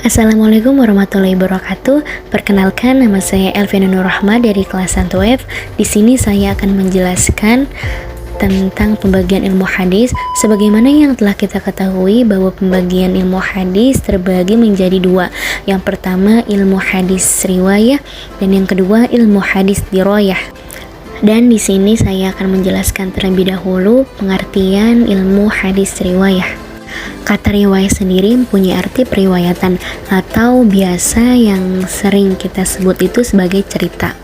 Assalamualaikum warahmatullahi wabarakatuh. Perkenalkan, nama saya Elvina Nurrahma dari kelas 1F. Di sini saya akan menjelaskan tentang pembagian ilmu hadis. Sebagaimana yang telah kita ketahui bahwa pembagian ilmu hadis terbagi menjadi dua. Yang pertama ilmu hadis riwayah dan yang kedua ilmu hadis dirayah. Dan di sini saya akan menjelaskan terlebih dahulu pengertian ilmu hadis riwayah. Kata riwayah sendiri mempunyai arti periwayatan atau biasa yang sering kita sebut itu sebagai cerita.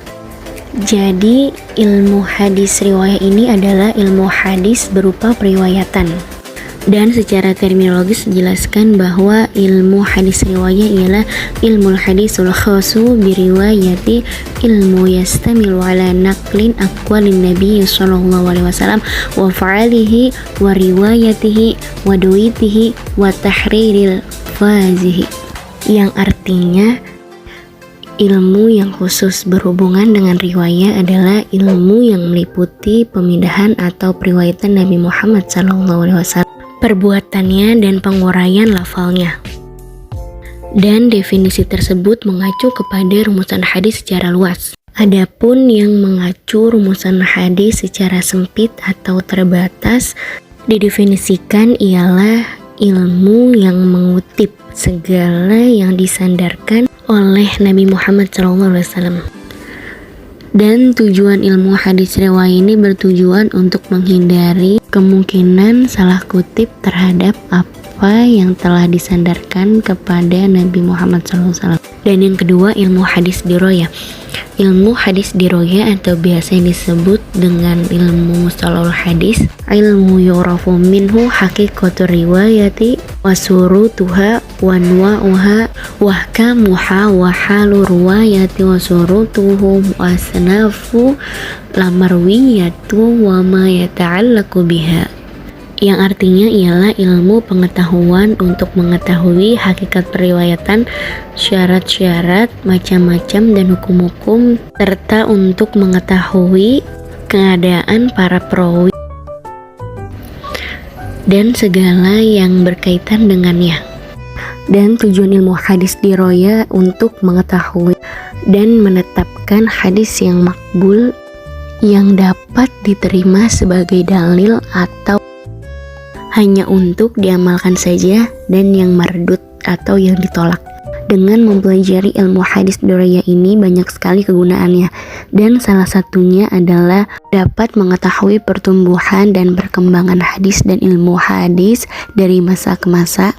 Jadi ilmu hadis riwayah ini adalah ilmu hadis berupa periwayatan. Dan secara terminologis dijelaskan bahwa ilmu hadis riwayah ialah ilmu hadisul khasu biriwayati ilmu yastamilu ala naqlin aqwalin nabi sallallahu alaihi wasallam wa fa'alihi wa riwayatihi wa duitihi wa tahriril fazihi, yang artinya ilmu yang khusus berhubungan dengan riwayah adalah ilmu yang meliputi pemindahan atau periwayatan Nabi Muhammad SAW, perbuatannya dan penguraian lafalnya. Dan definisi tersebut mengacu kepada rumusan hadis secara luas. Adapun yang mengacu rumusan hadis secara sempit atau terbatas didefinisikan ialah ilmu yang mengutip segala yang disandarkan oleh Nabi Muhammad SAW. Dan tujuan ilmu hadis riwayah ini bertujuan untuk menghindari kemungkinan salah kutip terhadap apa yang telah disandarkan kepada Nabi Muhammad SAW. Dan yang kedua ilmu hadis dirayah. Ilmu hadis dirayah atau biasa disebut dengan ilmu mustalahul hadis, ilmu yurafu minhu haqiqatur riwayati wa surutuha wa anwa'uha wa ahkamuha wa halu riwayati wa surutuhu wa asnafu lamarwiyatu wa ma yata'allaqu biha, yang artinya ialah ilmu pengetahuan untuk mengetahui hakikat periwayatan, syarat-syarat, macam-macam dan hukum-hukum, serta untuk mengetahui keadaan para perawi dan segala yang berkaitan dengannya. Dan tujuan ilmu hadis dirayah untuk mengetahui dan menetapkan hadis yang makbul yang dapat diterima sebagai dalil atau hanya untuk diamalkan saja, dan yang mardud atau yang ditolak. Dengan mempelajari ilmu hadis dirayah ini banyak sekali kegunaannya, dan salah satunya adalah dapat mengetahui pertumbuhan dan perkembangan hadis dan ilmu hadis dari masa ke masa,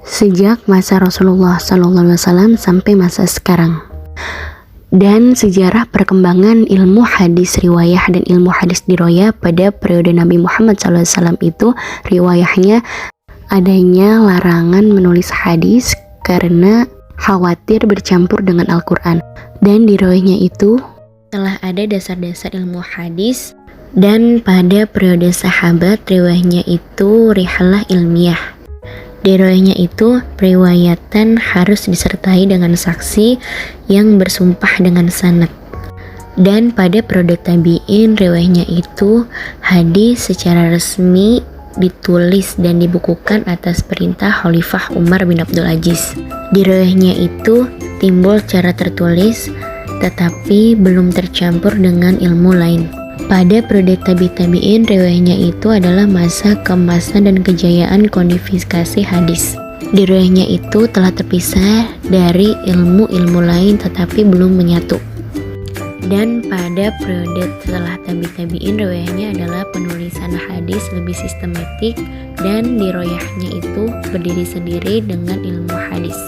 sejak masa Rasulullah SAW sampai masa sekarang. Dan sejarah perkembangan ilmu hadis riwayah dan ilmu hadis dirayah pada periode Nabi Muhammad SAW itu, riwayahnya adanya larangan menulis hadis karena khawatir bercampur dengan Al-Quran. Dan dirayahnya itu telah ada dasar-dasar ilmu hadis, dan pada periode sahabat riwayahnya itu rihalah ilmiah. Riwayatnya itu periwayatan harus disertai dengan saksi yang bersumpah dengan sanad. Dan pada periode tabi'in riwayatnya itu hadis secara resmi ditulis dan dibukukan atas perintah Khalifah Umar bin Abdul Aziz. Di riwayatnya itu timbul cara tertulis tetapi belum tercampur dengan ilmu lain. Pada periode tabi'in riwayatnya itu adalah masa keemasan dan kejayaan kodifikasi hadis. Di riwayatnya itu telah terpisah dari ilmu-ilmu lain tetapi belum menyatu. Dan pada periode setelah tabi'in riwayatnya adalah penulisan hadis lebih sistematik, dan di riwayatnya itu berdiri sendiri dengan ilmu hadis.